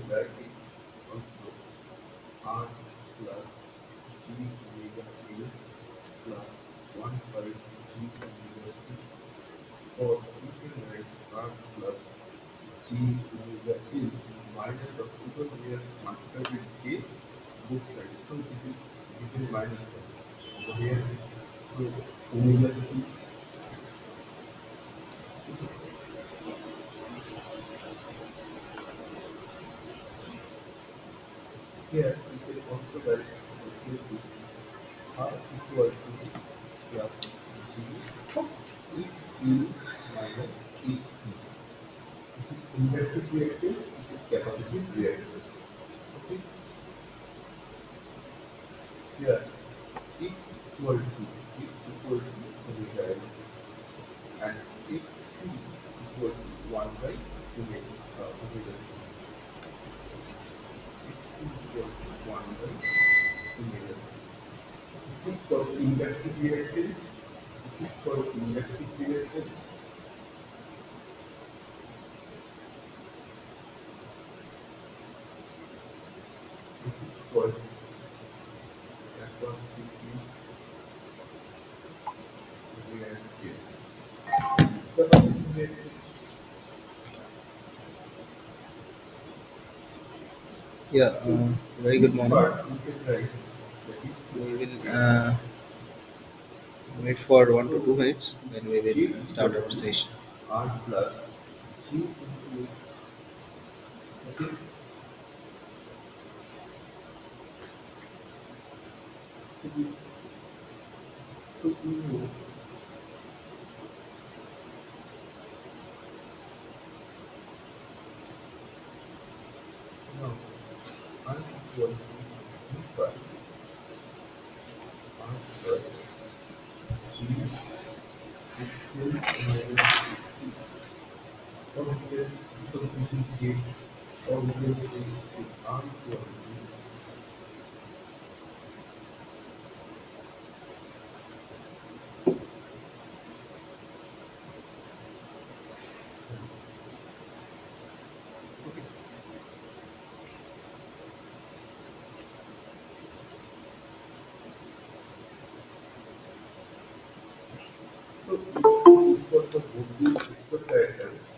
write it also R plus G omega L plus 1 by G omega C, or you can write R plus G omega L minus of, because we are multiplied with J both sides. So this is given minus of over here. So omega C. Here we can also write this R equal to plus G E minus E C. This is inductive reactance, this is capacitive reactance. Okay, here x equal to omega L and xc equal to 1 by omega c. Xc equal to 1 by omega c. This is called inductive reactance. This is called inductive reactance. This is called capacitive reactance. Capacitive reactance. Yeah, So very good this morning. part you can write that is We equal will to wait for one to so 2 minutes, then we J will equal start our to session. R plus G into X. Okay, so this, so we know now R equal to V by R plus G XL minus XC. Or we can, because this is J, or we can say is R equal to okay. So if for the both these pixel diagrams,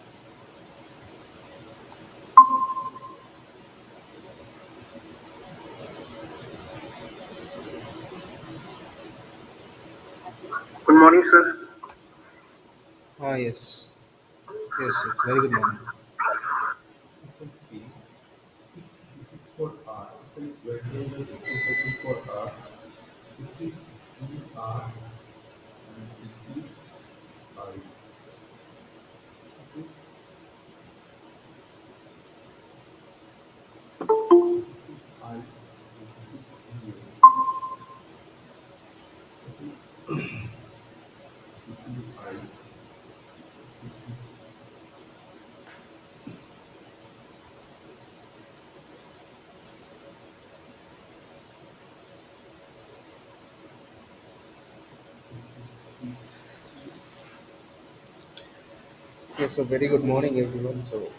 Good morning, sir. Yes, yes. Very good morning. you can see this is for R. Okay, when we are looking for R, this is GR and this is I. Okay, this is I and this is GA. Okay, this is I, this is this is Yes, so very good morning, everyone. So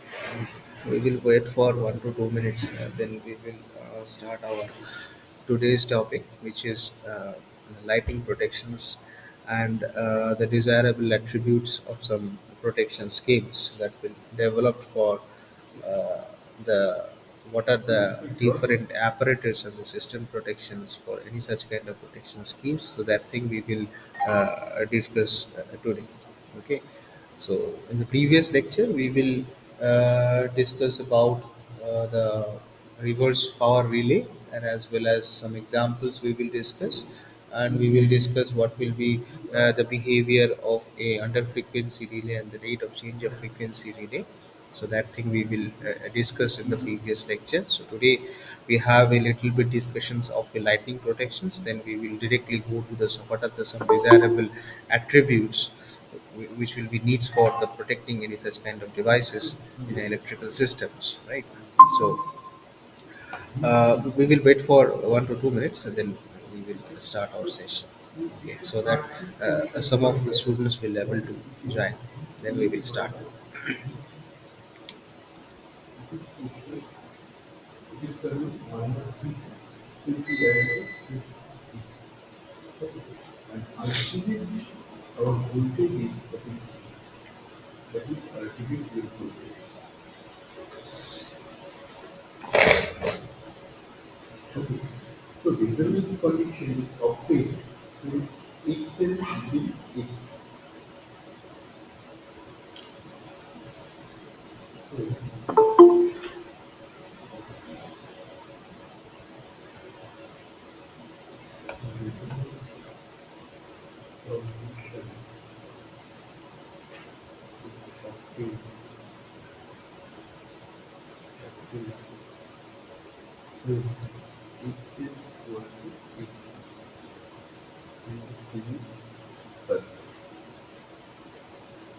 we will wait for 1 to 2 minutes, then we will start our today's topic, which is the lighting protections and the desirable attributes of some protection schemes that will develop for uh, the what are the different apparatus and the system protections for any such kind of protection schemes. So that thing we will discuss today. Okay. So in the previous lecture, we will discuss about the reverse power relay, and as well as some examples we will discuss, and we will discuss what will be the behavior of a under frequency relay and the rate of change of frequency relay. So that thing we will discuss in the previous lecture. So today we have a little bit discussions of the lightning protections. Then we will directly go to the what are the some desirable attributes which will be needs for the protecting any such kind of devices in electrical systems, right? So we will wait for 1 to 2 minutes, and then we will start our session. Okay, so that some of the students will able to join. Then we will start. this is okay. external minus DC. So if you add this, it's DC. Okay. And ultimately, our voltage is that is ultimate gate voltage. Okay. So resonance condition is obtained with XL between X. So resonance condition is obtained with XL equal to X in the series circuit.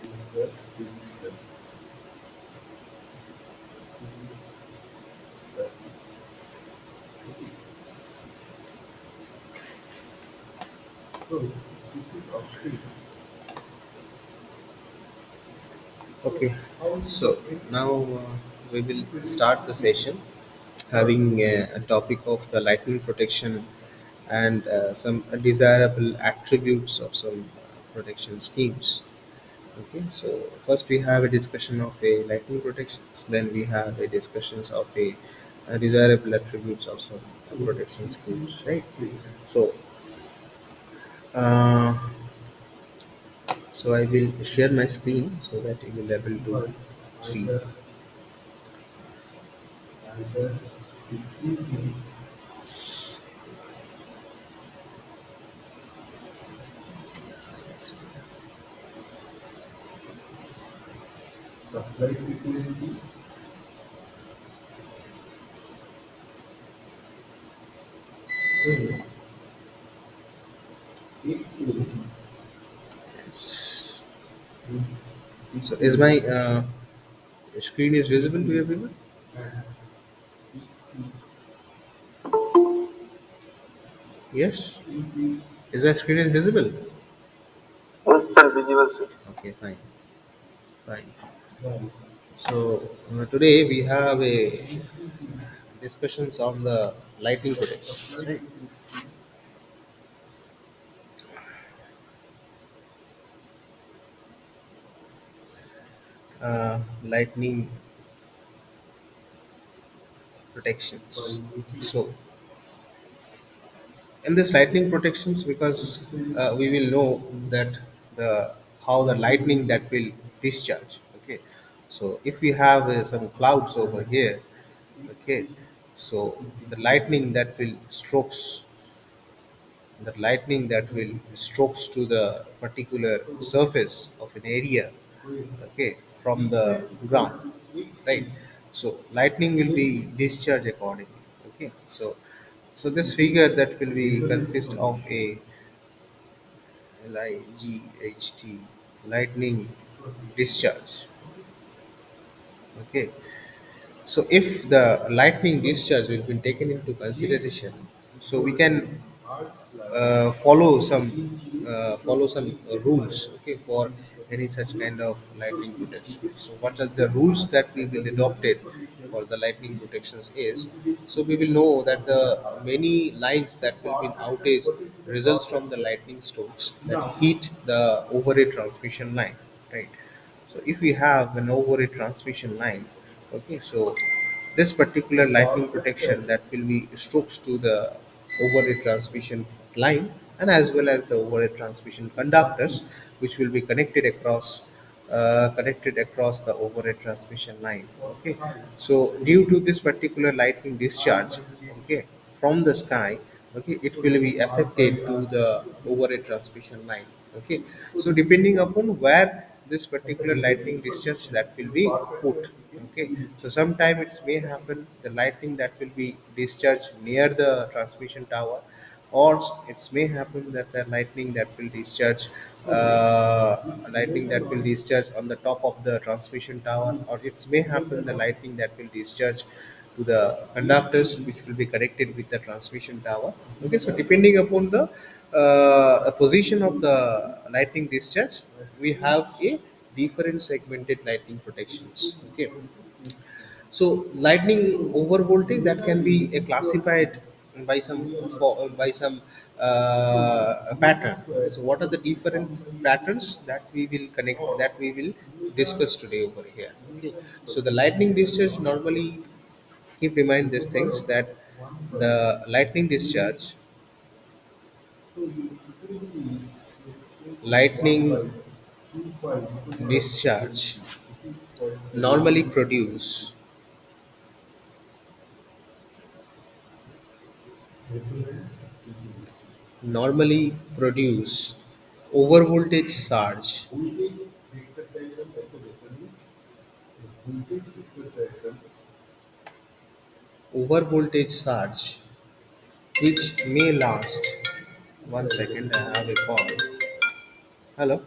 In the series circuit. Series circuit. Okay. So this is obtained. So Okay, how is it so obtained? now we will start the session having a topic of the lightning protection and some desirable attributes of some protection schemes. Okay, so first we have a discussion of a lightning protections, then we have a discussions of a, desirable attributes of some So protection this is schemes, right? obtained So, uh, so I will share my screen so that you will be able to by see. either decreasing supply frequency when XL Yes. is So is my decreased screen is visible to everyone? and XC Yes. increase Is my screen is visible? Yes, sir, visible, sir. Okay, fine, fine. by So today we have a increasing discussions on the lighting supply protections, right? frequency Lightning by protections. making So in this lightning protections, because necessary we will know that the how the lightning that will discharge. Okay, so if we have some clouds over here, okay, so the lightning that will strokes the lightning that will strokes to the particular so surface of an area, when okay, from the Ether equal ground, to right? XC So lightning will be then discharged accordingly. Okay, so this figure that will be resonance consist of condition a light lightning condition discharge. Okay, so if the lightning discharge will be taken into J consideration, so we equal to can R plus follow some rules, okay, for any such kind of so lightning if protection. it So what are the rules that we and the will resonance adopted condition for the lightning is protections is, so we incidence will know that of the the power. many lines So that will be power in factor, outage what will be the power results from the factor? lightning strokes that Now, hit the overhead transmission line, right? So if we have an overhead transmission line, okay, so this the particular power lightning protection factor that will be strokes to the overhead transmission line and as well as the overhead transmission conductors which will be connected across the overhead transmission line. of Okay, psi so equal due to to this particular lightning R discharge, by J. okay, from the sky, okay, it So will then be R by affected to R the equal to overhead transmission line. Okay, so so this is depending one. upon where this And the particular lightning resonance discharge condition, that will the be power factor put. became Okay, unit. so sometime it may happen the lightning that will be discharged near the transmission tower, or it may happen that the lightning that will discharge So this lightning later that will on, discharge on the top of the transmission tower, or it may happen later the on, lightning that will discharge to the conductors which will be connected with the transmission tower. Okay, so depending upon the position of the lightning discharge, we have a different segmented lightning protections. Okay, equal to SC. So lightning over voltage, that can be classified by some by some pattern. Okay, so what are the different patterns that we will connect, that we will discuss today over here? Okay, so the lightning discharge, normally keep remind these things, that the lightning discharge, lightning discharge normally produce normally produce over voltage surge, over voltage surge, which may last. One second, I have a call. Hello.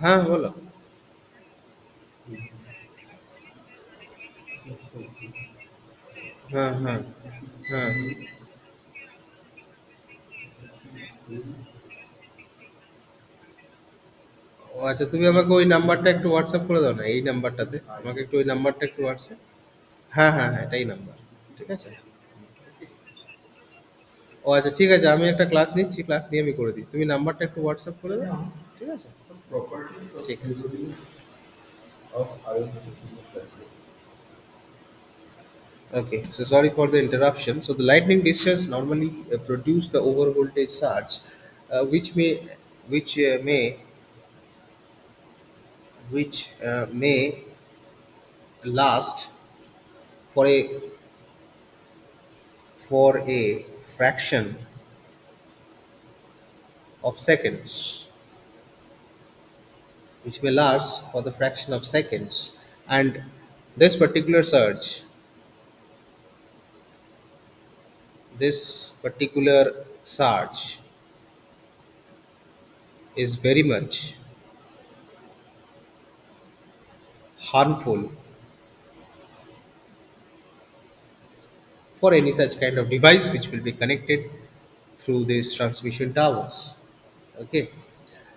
हाँ बोलो. हाँ हाँ हाँ. ও আচ্ছা, তুমি আমাকে ওই নাম্বারটা একটু হোয়াটসঅ্যাপ করে দাও না, এই নাম্বারটাতে আমাকে একটু ওই নাম্বারটা একটু হোয়াটসঅ্যাপ. হ্যাঁ হ্যাঁ হ্যাঁ, এটাই নাম্বার. ঠিক আছে. ও আচ্ছা, ঠিক আছে, আমি একটা ক্লাস নিচ্ছি, ক্লাস নিয়ে আমি করে দিচ্ছি, তুমি নাম্বারটা একটু হোয়াটসঅ্যাপ করে দাও. ঠিক আছে. Properties of ঠিক আছে. use of electricity circuit. Okay, so sorry for the interruption. So the lightning discharge normally produce the over voltage surge, which which uh, may, may last for a fraction of seconds, which may last for the fraction of seconds, and this particular surge, this particular surge is very much harmful for any such kind of device which will be connected through these transmission towers. Okay,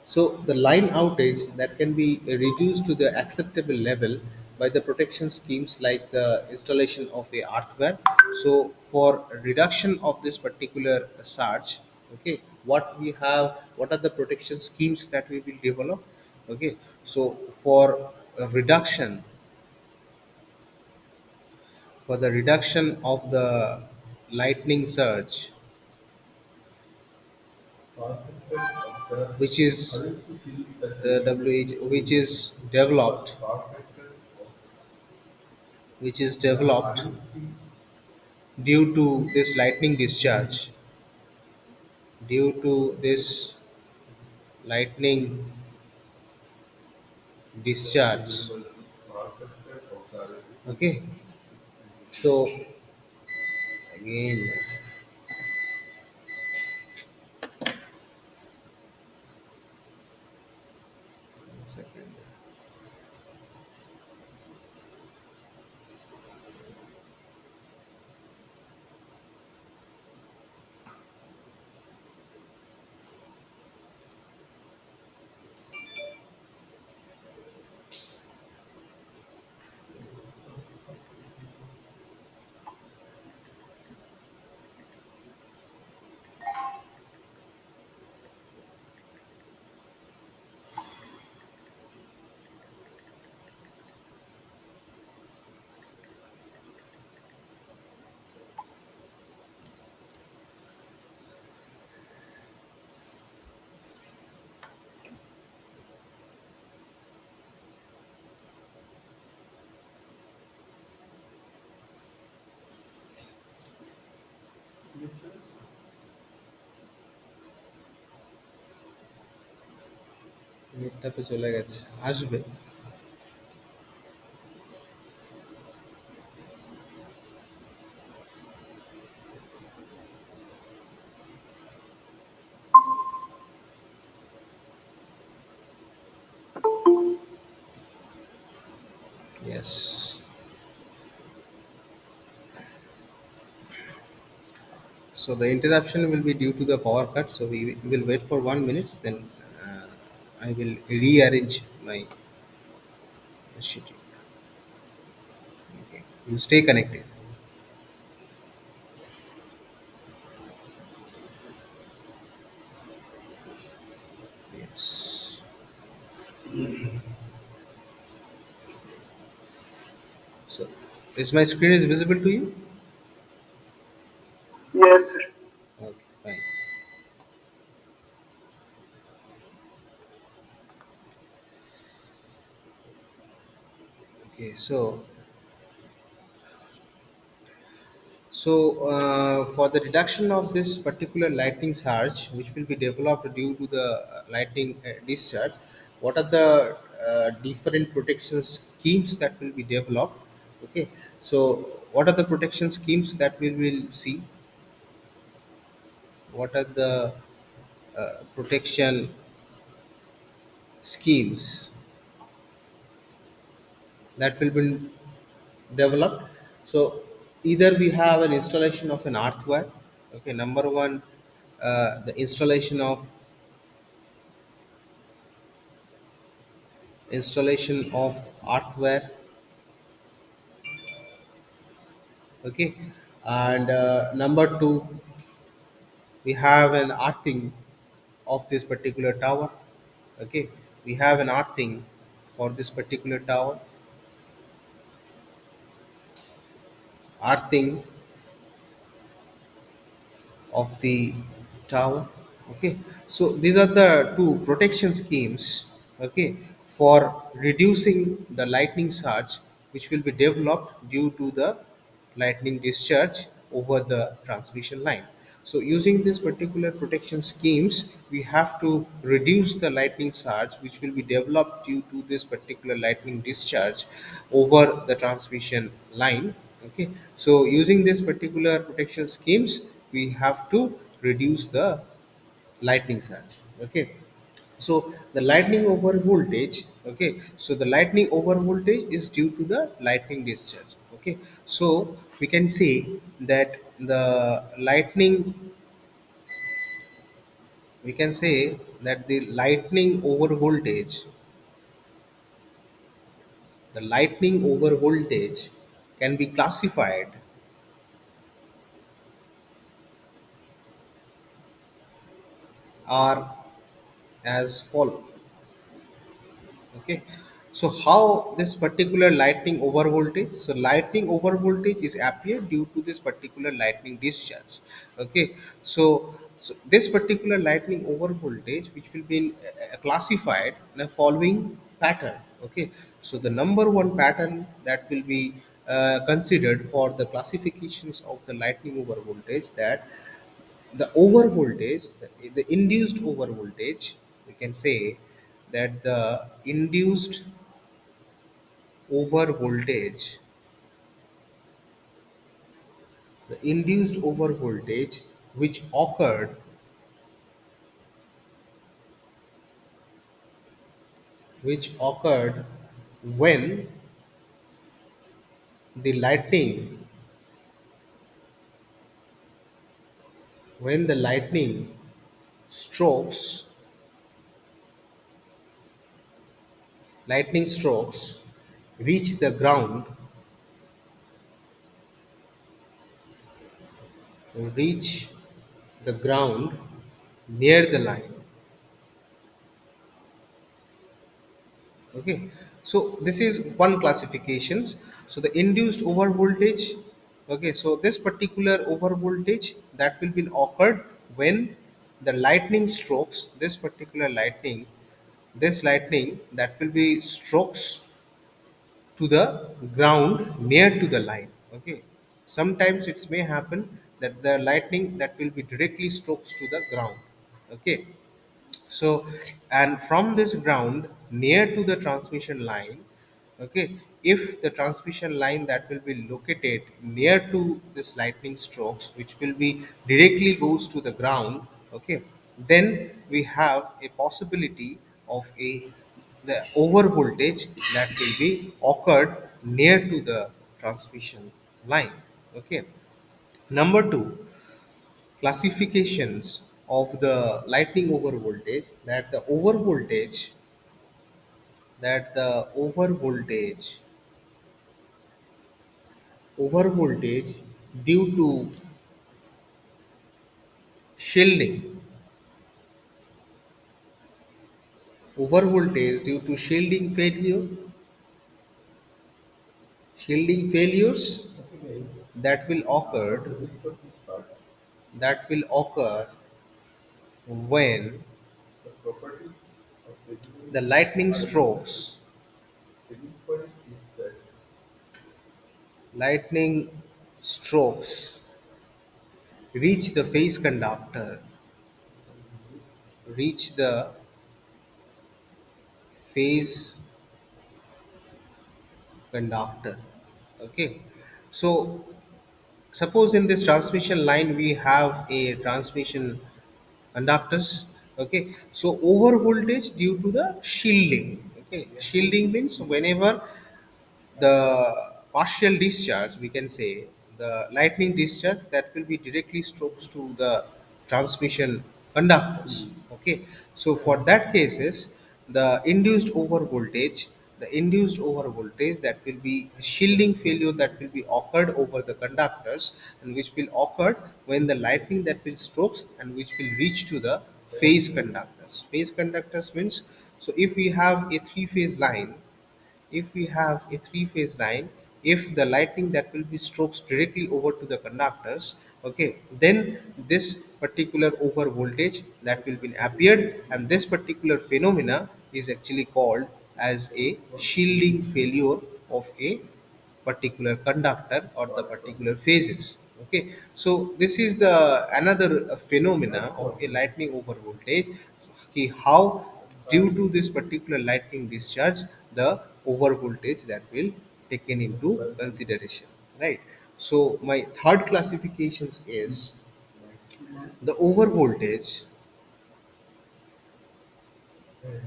so the line outage that can be reduced to the acceptable level by the protection schemes like the installation of a earthware. So for reduction of this particular surge, okay, what are the protection schemes that we will develop? Okay, so for reduction, for the reduction of the lightning surge, Perfected of the which is electricity circuit which is was developed, perfected of which is the developed RLC due to this lightning discharge, due to this lightning discharge. variable is perfected of the electricity Okay, so again, one second. নেটটা তো চলে গেছে, আসবে. Yes. So the interruption will be due to the power cut. So we will wait for 1 minute. Then I will rearrange my schedule. You stay connected. Yes. So, is my screen is visible to you? Yes, sir. Okay, fine. Okay, for the reduction of this particular lightning surge, which will be developed due to the lightning discharge, what are the different protection schemes that will be developed? Okay, so what are the protection schemes that we will see? What are the protection schemes that will be developed? So either we have an installation of an earthware. Okay, number one, the installation of earthware. Okay, and number two, we have an earthing of this particular tower. Okay, we have an earthing for this particular tower, earthing of the tower. Okay, so these are the two protection schemes, okay, for reducing the lightning surge which will be developed due to the lightning discharge over the transmission line. So using this particular protection schemes, we have to reduce the lightning surge which will be developed due to this particular lightning discharge over the transmission line. Okay, so using this particular protection schemes, we have to reduce the lightning surge. Okay, so the lightning over voltage. Okay, so the lightning over voltage is due to the lightning discharge. Okay, so we can say that the lightning we can say that the lightning over voltage can be classified are as follow. Okay, so how this particular lightning over voltage? So lightning over voltage is appear due to this particular lightning discharge. Okay, so this particular lightning over voltage which will be classified in the following pattern. Okay, so the number one pattern that will be considered for the classifications of the lightning over voltage, that the over voltage, the induced over voltage, we can say that over voltage the induced over voltage which occurred when the lightning strokes lightning strokes reach the ground reach the ground near the line. Okay, so this is one classifications. So the induced over voltage. Okay, so this particular over voltage that will be occurred when the lightning strokes this particular lightning this lightning that will be strokes to the ground near to the line. Okay, sometimes it may happen that the lightning that will be directly strokes to the ground. Okay, so and from this ground near to the transmission line. Okay, if the transmission line that will be located near to this lightning strokes which will be directly goes to the ground. Okay, then we have a possibility of a the over voltage that will be occurred near to the transmission line. Okay, number two, classifications of the lightning over voltage, that the over voltage Overvoltage due to shielding. Overvoltage due to shielding failures Okay, guys. that will occur Today's topic start. that will occur when The properties of resonance the lightning are limited. strokes Selling point is that lightning strokes reach the phase conductor, reach the phase conductor. Okay, so suppose in this transmission line we have a transmission conductors. Okay, so over voltage due to the shielding. Okay, shielding means whenever the partial discharge, we can say the lightning discharge, that will be directly strokes to the transmission conductors. Okay, so for that cases, the induced over voltage that will be shielding failure that will be occurred over the conductors, and which will occur when the lightning that will strokes and which will reach to the phase conductors means, so if we have a three phase line, if we have a three phase line, if the lightning that will be strokes directly over to the conductors, okay, then this particular over voltage that will be appeared, and this particular phenomena is actually called as a shielding failure of a particular conductor or the particular phases. Okay, so this is the another phenomena of a lightning over voltage. Okay, how due to this particular lightning discharge the over voltage that will taken into consideration, right? So my third classifications is maximum the over voltage and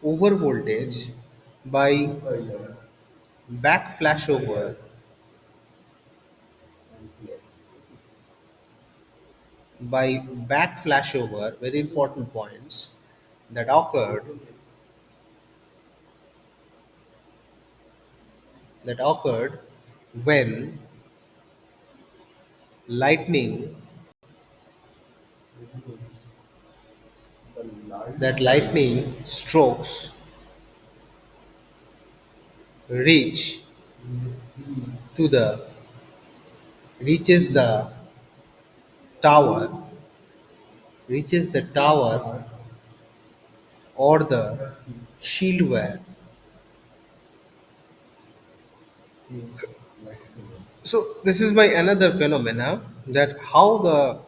over voltage by multiplier back flashover, and flat. by back flashover, very important points that occurred, when lightning The that lightning lightning strokes reach increase to the reaches the tower, reaches the tower are or the the peak shield wire. in maximum. So this is my another phenomena, that how the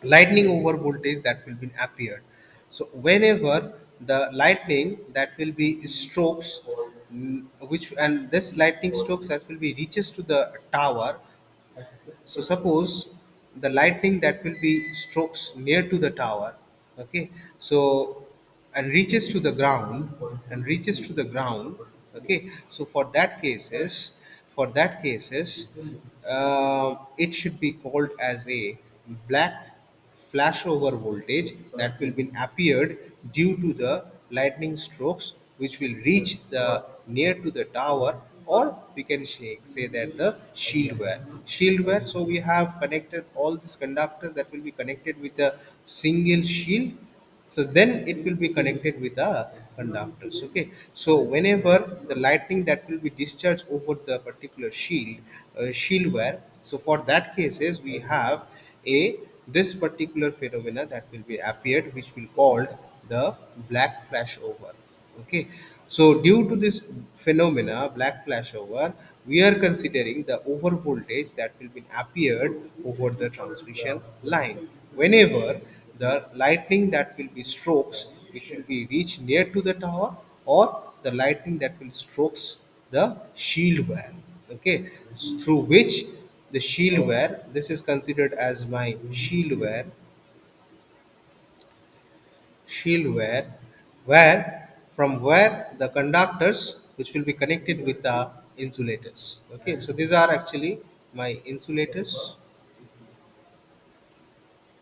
lightning over voltage that will be appeared. So whenever the lightning that will be strokes, which and this lightning strokes that will be reaches to the tower. So Expected suppose the lightning that will be strokes near to the tower, okay, so and reaches to the ground, okay. So for that cases, it should be called as a black flashover voltage that will be appeared due to the lightning strokes which will reach the near to the tower, or we can say that the shield wire. So we have connected all these conductors that will be connected with a single shield, so then it will be connected with the conductors. Okay, so whenever the lightning that will be discharged over the particular shield wire, so for that cases we have a this particular phenomena that will be appeared which will called the black flashover. Okay, so due to this phenomena, black flashover, we are considering the over voltage that will be appeared over the transmission line. Whenever the lightning that will be strokes, which will be reached near to the tower, or the lightning that will strokes the shield wire. Okay, through which the shield wire, this is considered as my shield where from where the conductors which will be connected with the insulators. Okay, so these are actually my insulators,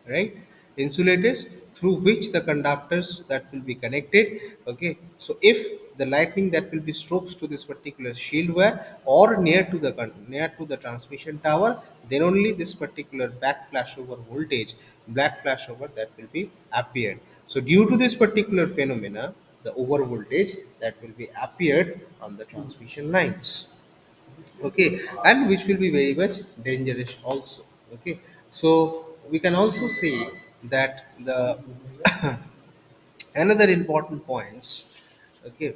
right? Insulators through which the conductors that will be connected. Okay, so if the lightning that will be strokes to this particular shield wire or near to the transmission tower, then only this particular back flashover voltage, black flashover, that will be appeared. So due to this particular phenomena, the over voltage that will be appeared on the transmission lines. Okay, and which will be very much dangerous also. Okay, so we can also say that the another important points. Okay,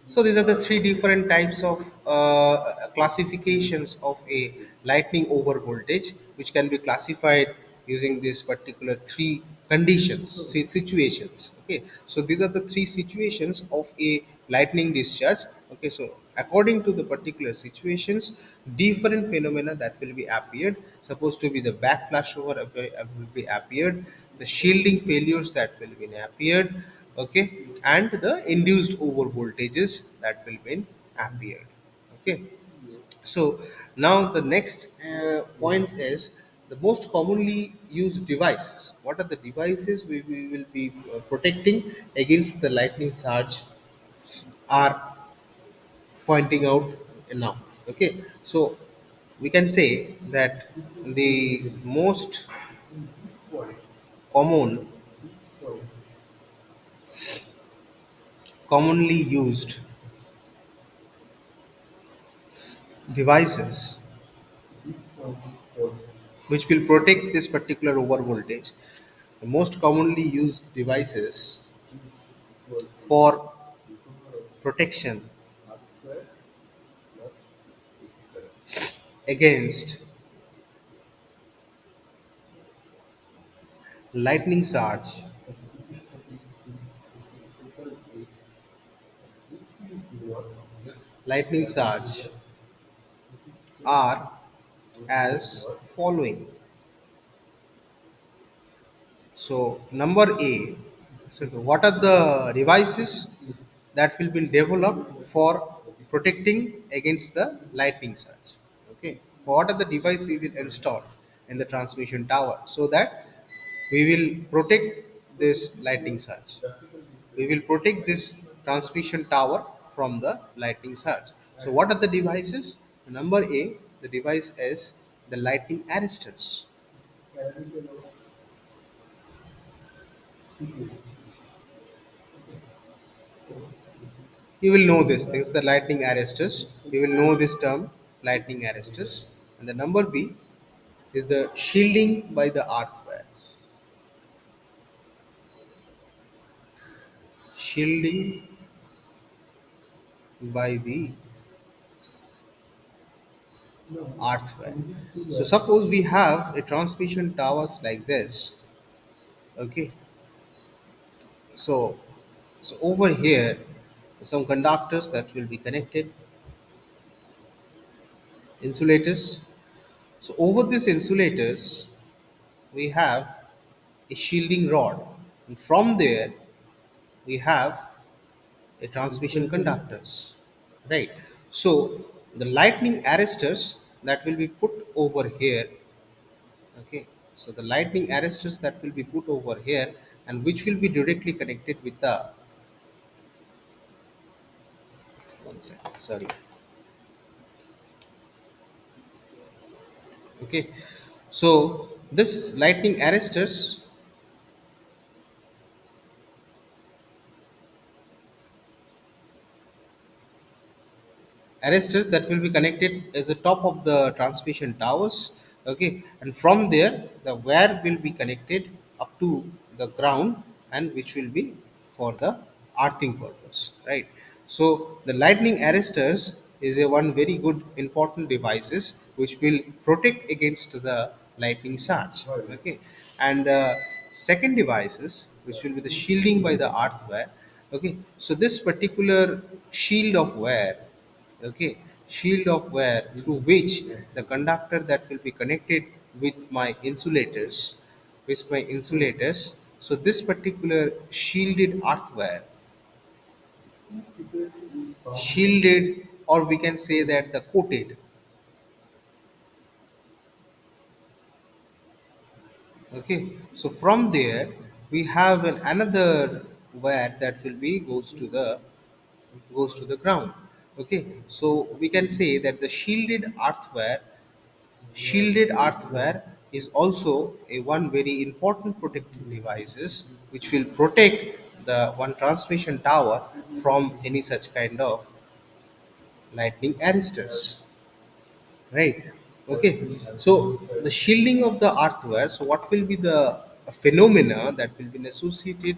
so these are the three different types of classifications of a lightning over voltage, which can be classified using this particular three conditions, three situations. Okay, so these are the three situations of a lightning discharge. Okay, so according to the particular situations, different phenomena that will be appeared, supposed to be the back flashover will be appeared, the shielding failures that will be appeared. Okay, and the induced over voltages that will be appeared. Okay, so now the next points is the most commonly used devices. What are the devices we will be protecting against the lightning charge are pointing out now. Okay, so we can say that the most in this point, common this point, commonly used devices this point is called which will protect this particular over voltage. The most commonly used devices G equal to for the power of protection R square plus X square. against lightning charge, This is total C, this is total X. X is what? Just lightning that charge area. It is just are going to get as what? following. So number A, so what are the devices X. that will be developed for protecting against the lightning surge? Okay, what are the device we will install in the transmission tower so that we will protect this lightning surge? Graphical We will representation protect by this transmission tower from the lightning surge. So what are the devices? Number A, the device is the lightning arrestors. parallel of series. You will know these things, the lightning arrestors. You will know this term, lightning arrestors. And the number B is the shielding by the earthware. Shielding by the No, earthware. in this So figure, suppose we have a transmission towers like this. Okay. So so over here some conductors that will be connected, insulators. So over these insulators we have a shielding rod, and from there we have a transmission conductors, right? So the lightning arrestors that will be put over here. Okay, so the lightning arrestors that will be put over here and which will be directly connected with the, one second, sorry. Okay, so this lightning arrestors that will be connected as the top of the transmission towers. Okay, and from there the wire will be connected up to the ground, and which will be for the earthing purpose, right? So the lightning arrestors is a one very good important devices which will protect against the lightning charge. right? Okay, and the second devices which will be the shielding by the earth wire. Okay, so this particular shield of wire, okay, shield of wire through which the conductor that will be connected with my insulators. So this particular shielded earth wire, Frequency is found from shielded, or we can say that the coated. Okay, so from there we have another wire that will be goes to the ground. Okay, so we can say that the shielded earthware is also a one very important protective devices which will protect the one transmission tower from any such kind of lightning arrestors, right? Okay, so the shielding of the earthware, so what will be the phenomena that will be associated,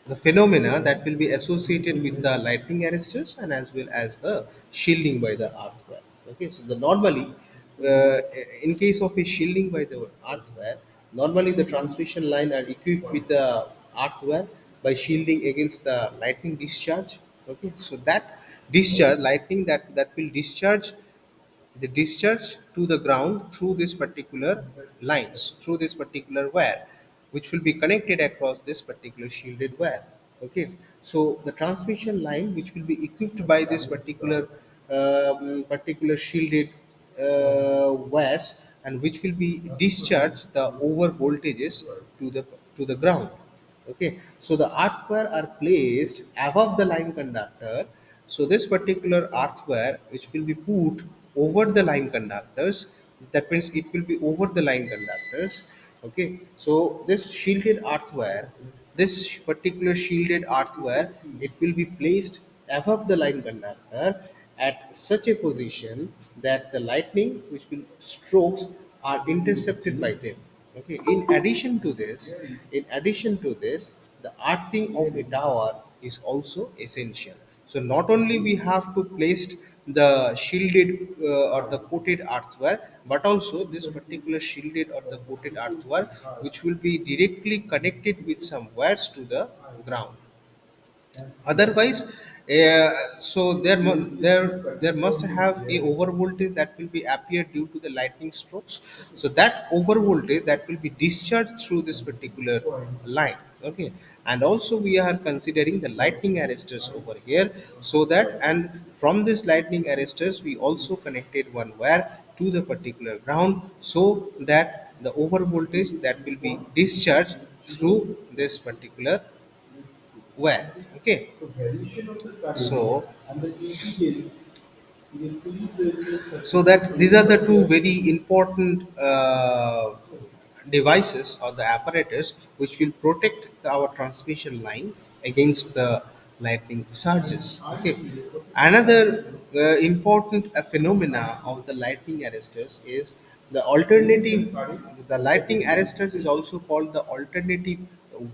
the phenomena that will be associated with the lightning arrestors and as well as the shielding by the earthware. Okay, so the normally, in case of a shielding by the earthware, normally the transmission line are equipped with the earthware by shielding against the lightning discharge. Okay, so that discharge lightning that will discharge the discharge to the ground through this particular lines, through this particular wire, which will be connected across this particular shielded wire. Okay, so the transmission line which will be equipped by this particular shielded wires, and which will be discharge the over voltages to the ground. Okay, so the earthware are placed above the line conductor. So this particular earthware which will be put over the line conductors, that means it will be over the line conductors. Okay, so this shielded earthware, this particular shielded earthware, it will be placed above the line conductor at such a position that the lightning which will strokes are intercepted by them. Okay, in addition to this, the earthing of a tower is also essential. So not only we have to place the shielded or the coated earthware, but also this particular shielded or the coated earthware which will be directly connected with some wires to the ground. Otherwise, so there must have a over voltage that will be appear due to the lightning strokes. So that over voltage that will be discharged through this particular line. Okay, and also we are considering the lightning arresters over here. So that, and from this lightning arresters we also connected one wire to the particular ground, so that the over voltage that will be discharged through this particular where. Okay, so so that these are the two very important devices or the apparatus which will protect our transmission line against the lightning surges. Okay, another important phenomena of the lightning arresters is the alternative. The lightning arresters is also called the alternative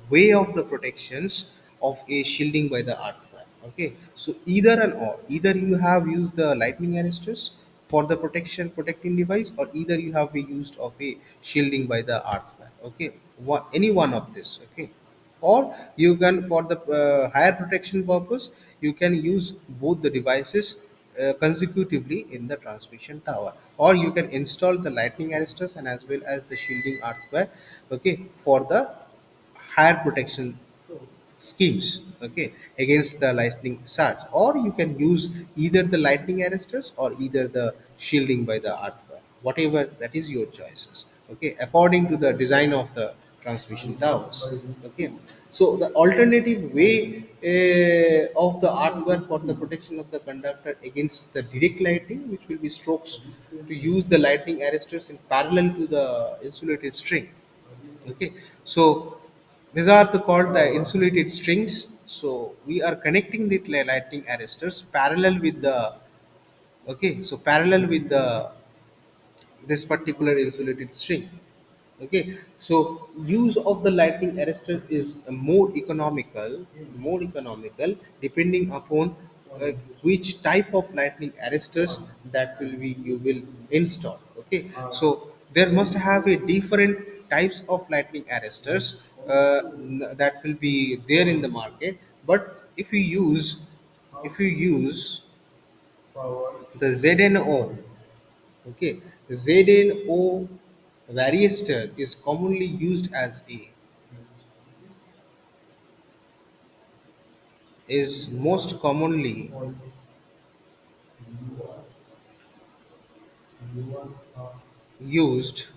way of the protections of a shielding by the earthquake. Okay, so either and or, either you have used the lightning arrestors for the protecting device, or either you have used of a shielding by the earthquake. Okay, any one of this. Okay, or you can, for the higher protection purpose, you can use both the devices consecutively in the transmission tower, or you can install the lightning arrestors and as well as the shielding earthware. Okay, for the higher protection schemes, okay, against the lightning surge, or you can use either the lightning arrestors or either the shielding by the earthware, whatever that is your choices. Okay, according to the design of the transmission towers. Okay, so the alternative way of the earthware for the protection of the conductor against the direct lightning which will be strokes, to use the lightning arrestors in parallel to the insulated string. Okay, so these are the called the insulated strings. So we are connecting the lightning arrestors parallel with the, okay, so parallel with the this particular insulated string. Okay, so use of the lightning arrester is more economical depending upon which type of lightning arresters that will be you will install. Okay, so there must have a different types of lightning arrestors that will be there in the market. But if you use the ZNO. Okay, ZNO variester is commonly used as a, is most commonly used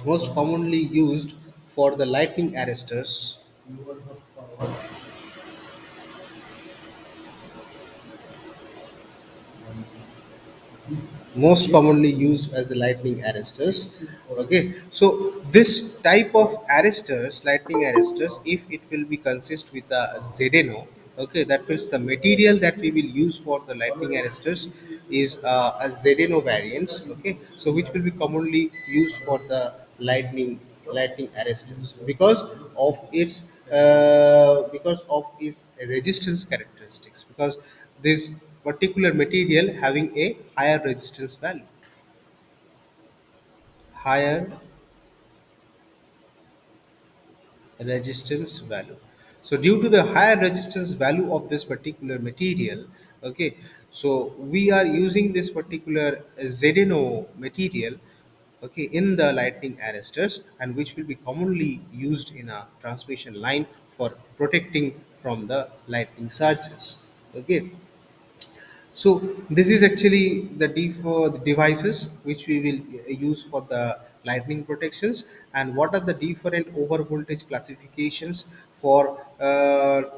most commonly used for the lightning arrestors. Most commonly used as a lightning arrestors. Okay, so this type of arrestors, lightning arrestors, if it will be consist with a zno, okay, that means the material that we will use for the lightning arrestors is a zno variants, okay, so which will be commonly used for the lightning arrestors because of its resistance characteristics, because this particular material having a higher resistance value. So due to the higher resistance value of this particular material, okay, so we are using this particular ZNO material, okay, in the lightning arrestors, and which will be commonly used in a transmission line for protecting from the lightning surges. Okay, so this is actually the devices which we will use for the lightning protections, and what are the different over voltage classifications for the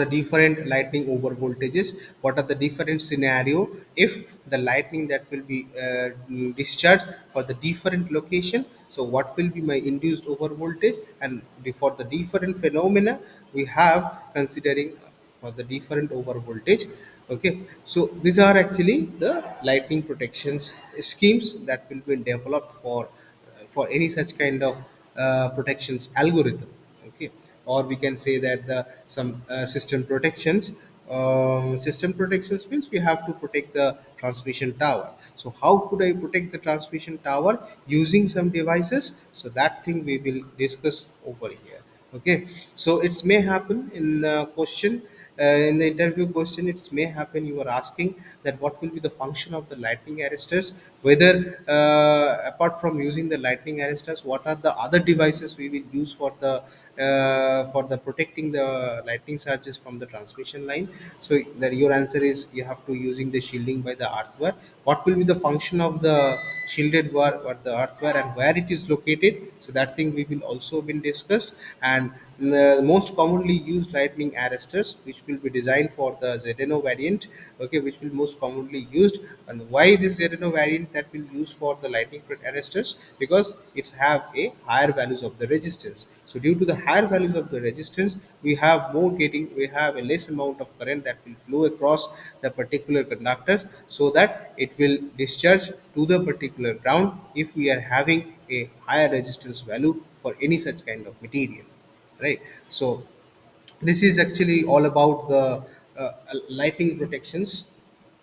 different lightning over voltages, what are the different scenario if the lightning that will be discharged for the different location, so what will be my induced over voltage, and for the different phenomena we have considering for the different over voltage. Okay, so these are actually the lightning protections schemes that will be developed for any such kind of protections algorithm. Okay, or we can say that the some system protections means we have to protect the transmission tower. So how could I protect the transmission tower using some devices? So that thing we will discuss over here. Okay, so it may happen in the question, in the interview question, it may happen you are asking that what will be the function of the lightning arrestors, whether apart from using the lightning arrestors, what are the other devices we will use for the protecting the lightning surges from the transmission line. So that your answer is you have to using the shielding by the earthware. What will be the function of the shielded wire or the earthware and where it is located, so that thing we will also been discussed. And the most commonly used lightning arrestors which will be designed for the ZNO variant, okay, which will most commonly used, and why this ZNO variant that will use for the lightning arrestors, because it's have a higher values of the resistance. So due to the higher values of the resistance, we have a less amount of current that will flow across the particular conductors, so that it will discharge to the particular ground if we are having a higher resistance value for any such kind of material, right? So this is actually all about the lighting protections.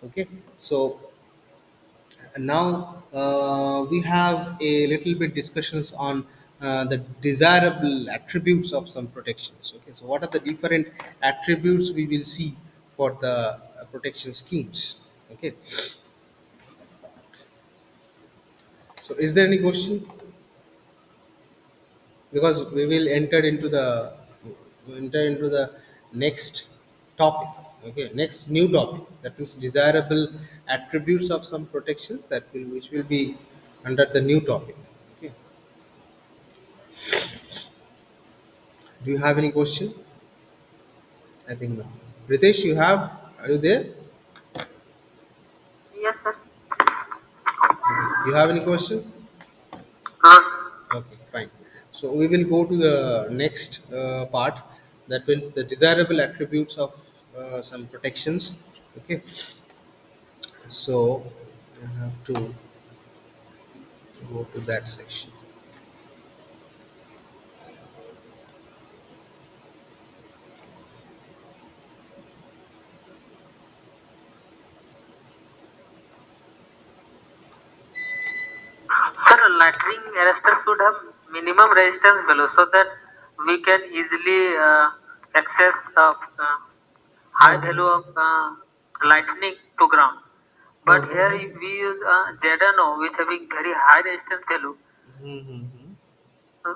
Okay, so now we have a little bit discussions on the desirable attributes of some protections. Okay, so what are the different attributes we will see for the protection schemes? Okay, so is there any question? Because we will enter into the next topic. Okay, next new topic, that means desirable attributes of some protections, that will which will be under the new topic. Okay, do you have any question? I think no. Ritesh, you have, are you there? Yes, sir. Okay, you have any question? Uh, Okay, fine. So we will go to the next part, that means the desirable attributes of some protections. Okay, so I have to go to that section. Sir, lightning arrestor should have minimum resistance value so that we can easily access high value of lightning to ground. But here we use ZNO which having very high resistance value. Uh,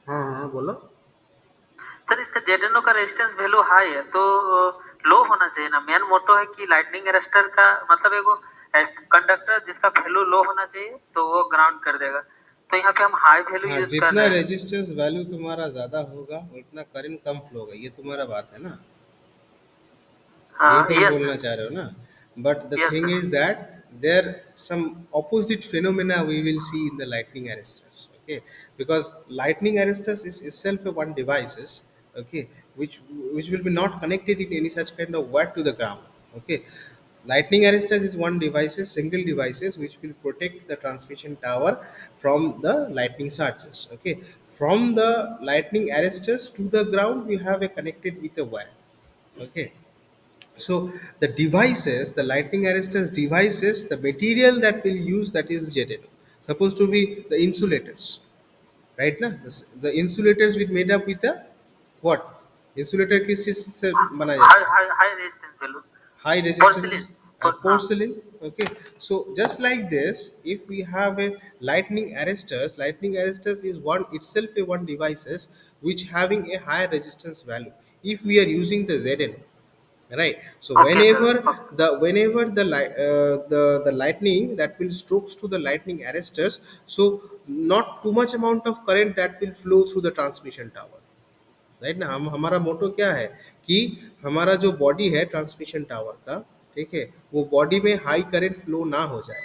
हाँ हाँ बोलो. Sir इसका जेडेनो का resistance value high है तो लो होना चाहिए ना. मेन मोटो है कि लाइटनिंग अरेस्टर का मतलब एगो कंडक्टर जिसका वैल्यू लो होना चाहिए तो वो ग्राउंड कर देगा। तो यहाँ पे हम हाई वैल्यू हाँ, यूज कर जितना रहे हैं। रेजिस्टेंस वैल्यू तुम्हारा ज़्यादा होगा उतना करंट कम फ्लो होगा, ये तुम्हारा बात है ना, यही हाँ, तुम यस बोलना सर। चाह रहे हो ना. But the yes thing sir. Is that there some opposite phenomena we will see in the lightning arrestors. Okay, because lightning arrestors is itself a one devices. Okay, which will be not connected in any such kind of wire to the ground. Okay, lightning arrestors is one devices, single devices which will protect the transmission tower from the lightning surges. Okay, from the lightning arrestors to the ground we have a connected with a wire. Okay, so the devices, the lightning arresters devices, the material that will use, that is jetted, supposed to be the insulators, right ना. The insulators will made up with a what, insulator किस चीज से बनाया high जाता है, high high resistance value. high porcelain. resistance, हाँ। porcelain. Okay, so just like this, if we have a lightning arrestors is one itself a one devices which having a high resistance value if we are using the zn. Right, so okay sir. Okay. whenever the lightning that will strokes to the lightning arresters, so not too much amount of current that will flow through the transmission tower. Right ना, हम हमारा मोटो क्या है कि हमारा जो body है transmission tower का, ठीक है, वो बॉडी में हाई करंट फ्लो ना हो जाए,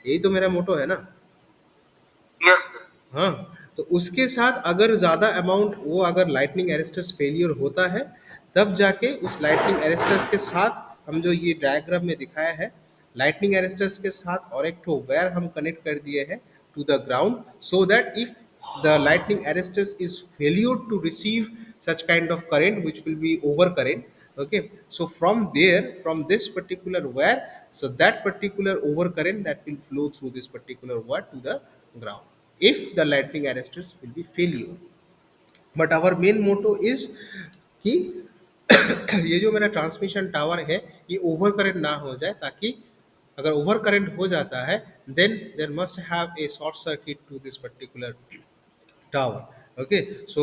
यही तो मेरा मोटो है ना. Yes sir. हाँ, तो उसके साथ अगर ज़्यादा अमाउंट वो अगर लाइटनिंग एरेस्टर्स फेलियर होता है, तब जाके उस लाइटनिंग एरेस्टर्स के साथ हम जो ये डायग्राम में दिखाया है, लाइटनिंग एरेस्टर्स के साथ और एक ठो वायर हम कनेक्ट कर दिए हैं to the ground, so that if the lightning arresters is failure to receive such kind of current which will be over current. Okay, so from there, from this particular wire, so that particular over current that will flow through this particular wire to the ground if the lightning arresters will be failure. But our main motto is कि ये जो मेरा transmission tower है ये over current ना हो जाए, ताकि अगर ओवर करंट हो जाता है then there must have a short circuit to this particular tower. Okay, so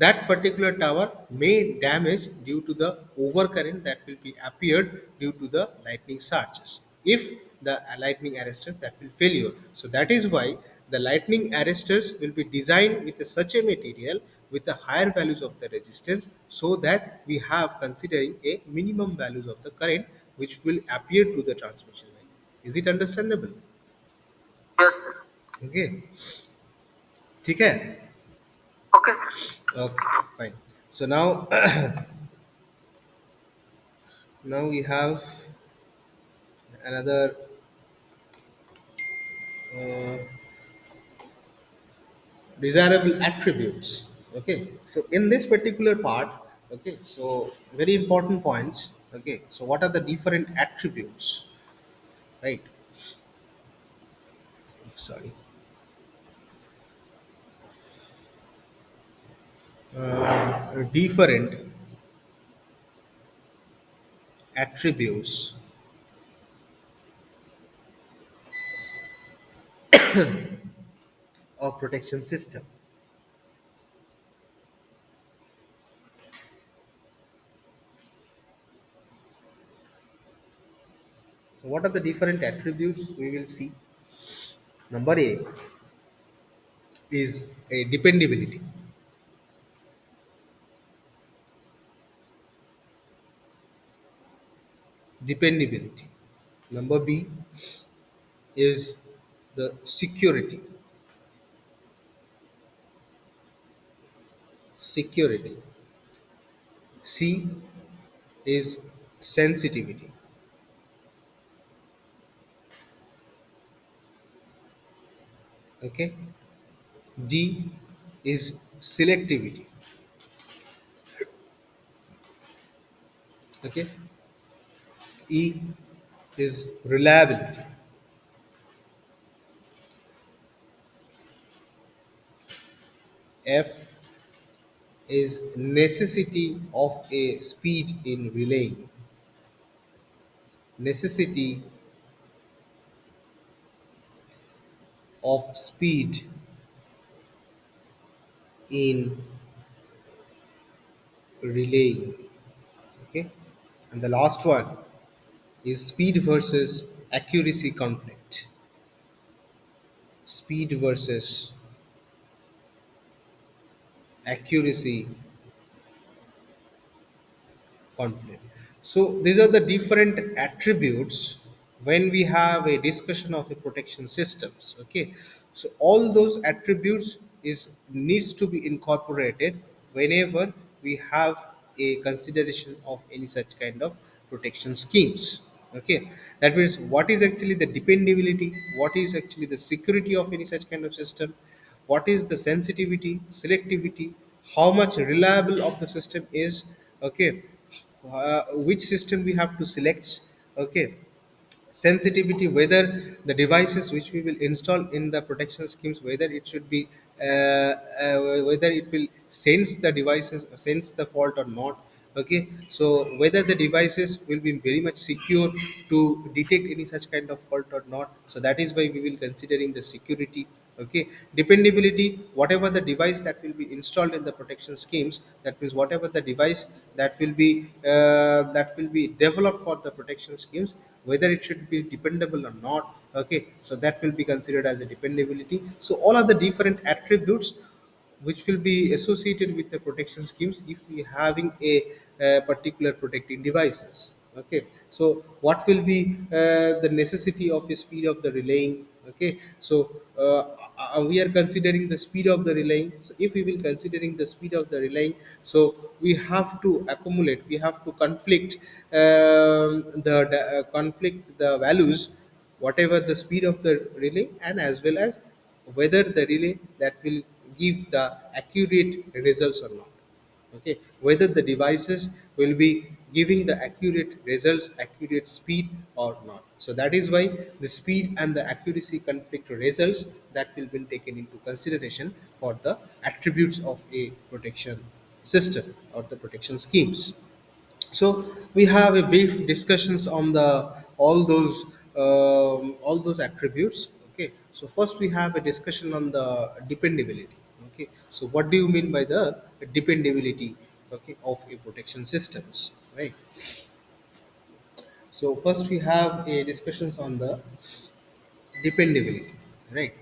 that particular tower may damage due to the overcurrent that will be appeared due to the lightning surges if the lightning arresters that will failure. So that is why the lightning arresters will be designed with such a material with the higher values of the resistance, so that we have considering a minimum values of the current which will appear to the transmission line. Is it understandable? Yes sir. Okay, ठीक है. Okay sir. Okay, fine. So now, now we have another uh, desirable attributes. Okay, so in this particular part, okay, so very important points. Okay, so what are the different attributes? Right. Sorry. Different attributes of protection system. So what are the different attributes we will see? Number A is a dependability. Dependability. Number B is the security. Security. C is sensitivity. Okay. D is selectivity. Okay. E is reliability. F is necessity of a speed in relaying. Necessity of speed in relaying. Okay. And the last one is speed versus accuracy conflict, speed versus accuracy conflict. So these are the different attributes when we have a discussion of a protection systems. Okay, so all those attributes is needs to be incorporated whenever we have a consideration of any such kind of protection schemes. Okay, that means what is actually the dependability, what is actually the security of any such kind of system, what is the sensitivity, selectivity, how much reliable of the system is. Okay, which system we have to select. Okay, sensitivity, whether the devices which we will install in the protection schemes, whether it should be whether it will sense the devices, sense the fault or not. Okay, so whether the devices will be very much secure to detect any such kind of fault or not, so that is why we will considering the security. Okay, dependability, whatever the device that will be installed in the protection schemes, that means whatever the device that will be developed for the protection schemes, whether it should be dependable or not. Okay, so that will be considered as a dependability. So all are the different attributes which will be associated with the protection schemes if we having a particular protecting devices. Okay, so what will be the necessity of a speed of the relaying. Okay, so we are considering the speed of the relaying. So if we will considering the speed of the relaying, so we have to accumulate, we have to conflict conflict the values, whatever the speed of the relay, and as well as whether the relay that will give the accurate results or not. Okay, whether the devices will be giving the accurate results, accurate speed or not. So that is why the speed and the accuracy conflict results that will be taken into consideration for the attributes of a protection system or the protection schemes. So we have a brief discussions on the all those attributes. Okay, so first we have a discussion on the dependability. Okay, so what do you mean by the dependability, okay, of a protection systems, right? So first we have a discussions on the dependability, right?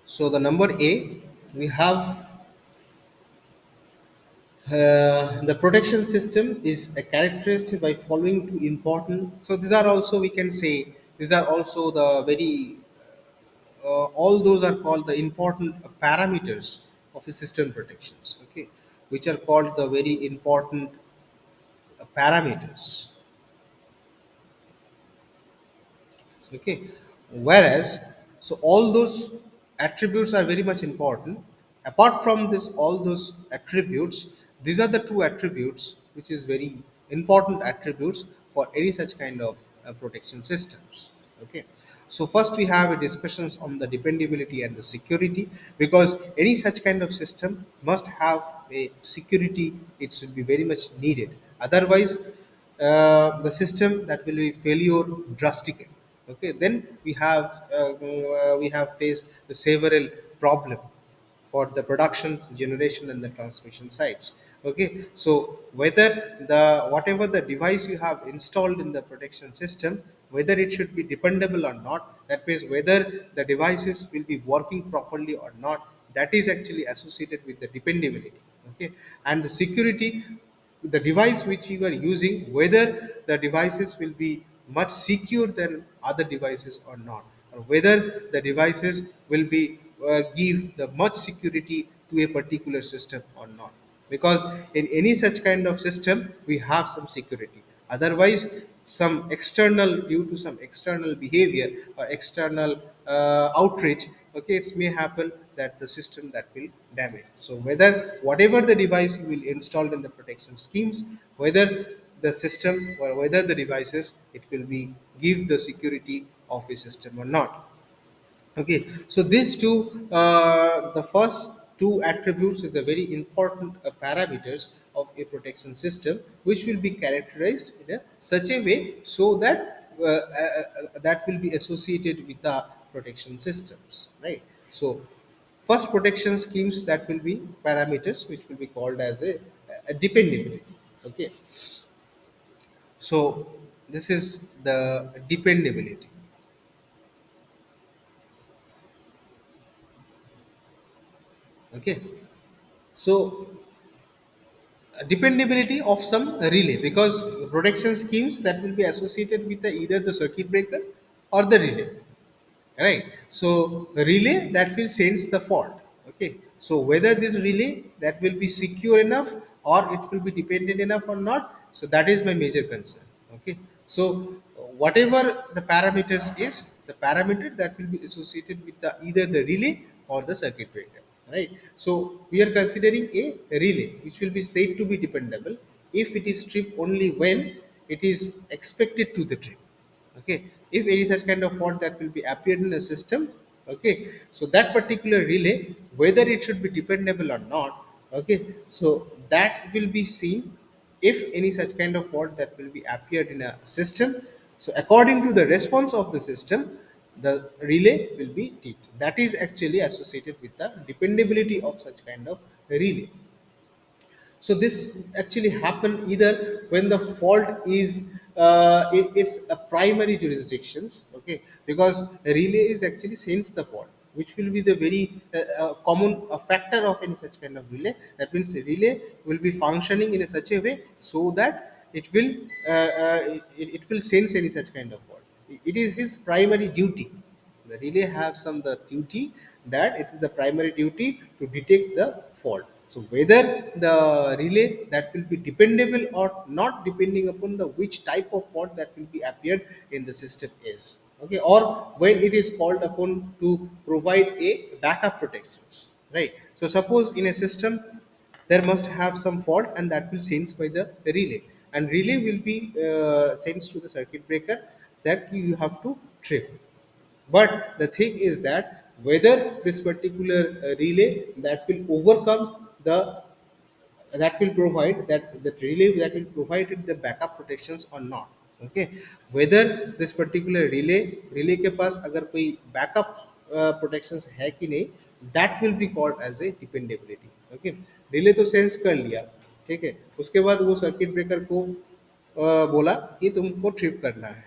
So the number A, we have the protection system is a characteristic by following two important. So these are also, we can say, these are also the very all those are called the important parameters of a system protections. Okay, which are called the very important parameters. Okay, whereas, so all those attributes are very much important. Apart from this, all those attributes, these are the two attributes which is very important attributes for any such kind of protection systems. Okay, so first we have a discussions on the dependability and the security, because any such kind of system must have a security. It should be very much needed, otherwise the system that will be failure drastically. Okay, then we have faced the several problem for the productions, generation and the transmission sites. Okay, so whether the whatever the device you have installed in the protection system, whether it should be dependable or not, that means whether the devices will be working properly or not, that is actually associated with the dependability. Okay, and the security, the device which you are using, whether the devices will be much secure than other devices or not, or whether the devices will be give the much security to a particular system or not. Because in any such kind of system we have some security, otherwise some external, due to some external behavior or external outreach, okay, it may happen that the system that will damage. So whether whatever the device you will install in the protection schemes, whether the system or whether the devices, it will be give the security of a system or not. Okay, so these two, the first two attributes is the very important parameters of a protection system, which will be characterized in a such a way so that that will be associated with the protection systems, right? So first protection schemes, that will be parameters which will be called as a dependability. Okay, so this is the dependability. Okay, so dependability of some relay, because protection schemes that will be associated with either the circuit breaker or the relay, right? So the relay that will sense the fault. Okay, so whether this relay that will be secure enough or it will be dependent enough or not, so that is my major concern. Okay, so whatever the parameters is, the parameter that will be associated with the either the relay or the circuit breaker, right? So we are considering a relay which will be said to be dependable if it is tripped only when it is expected to the trip. Okay, if any such kind of fault that will be appeared in a system, okay, so that particular relay, whether it should be dependable or not, okay, so that will be seen if any such kind of fault that will be appeared in a system. So according to the response of the system, the relay will be ticked. That is actually associated with the dependability of such kind of relay. So this actually happen either when the fault is it's a primary jurisdictions, okay, because a relay is actually sense the fault, which will be the very common factor of any such kind of relay. That means the relay will be functioning in a such a way so that it will it will sense any such kind of fault. It is his primary duty. The relay have some the duty that it is the primary duty to detect the fault. So whether the relay that will be dependable or not, depending upon the which type of fault that will be appeared in the system is, okay, or when it is called upon to provide a backup protections, right? So suppose in a system there must have some fault and that will sensed by the relay, and relay will be sensed to the circuit breaker that you have to trip. But the thing is that whether this particular relay that will overcome the that will provide that the relay that will provide it the backup protections or not. Okay, whether this particular relay के पास अगर कोई backup protections है कि नहीं, that will be called as a dependability. Okay, relay तो sense कर लिया, ठीक है, उसके बाद वो सर्किट ब्रेकर को बोला कि तुमको ट्रिप करना है,